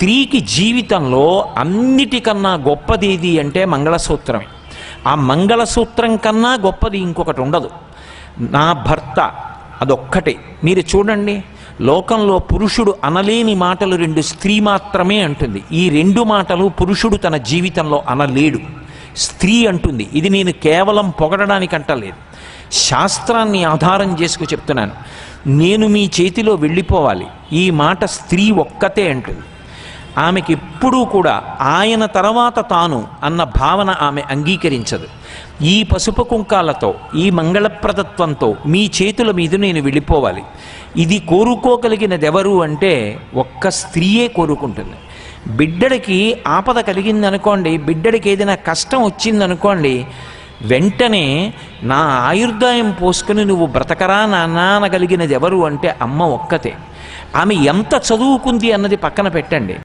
స్త్రీకి జీవితంలో అన్నిటికన్నా గొప్పదేది అంటే మంగళసూత్రమే. ఆ మంగళసూత్రం కన్నా గొప్పది ఇంకొకటి ఉండదు. నా భర్త అదొక్కటే. మీరు చూడండి, లోకంలో పురుషుడు అనలేని మాటలు రెండు స్త్రీ మాత్రమే అంటుంది. ఈ రెండు మాటలు పురుషుడు తన జీవితంలో అనలేడు. స్త్రీ అంటుంది. ఇది నేను కేవలం పొగడడానికి అంటలేదు, శాస్త్రాన్ని ఆధారం చేసుకు చెప్తున్నాను. నేను మీ చేతిలో వెళ్ళిపోవాలి, ఈ మాట స్త్రీ ఒక్కతే అంటుంది. ఆమెకి ఎప్పుడూ కూడా ఆయన తర్వాత తాను అన్న భావన ఆమె అంగీకరించదు. ఈ పసుపు కుంకాలతో, ఈ మంగళప్రదత్వంతో మీ చేతుల మీద నేను వెళ్ళిపోవాలి, ఇది కోరుకోగలిగినది ఎవరు అంటే ఒక్క స్త్రీయే కోరుకుంటుంది. బిడ్డడికి ఆపద కలిగిందనుకోండి, బిడ్డడికి ఏదైనా కష్టం వచ్చిందనుకోండి, వెంటనే నా ఆయుర్దాయం పోసుకుని నువ్వు బ్రతకరా నాన్న అనగలిగినది ఎవరు అంటే అమ్మ ఒక్కతే. ఆమె ఎంత చదువుకుంది అన్నది పక్కన పెట్టండి.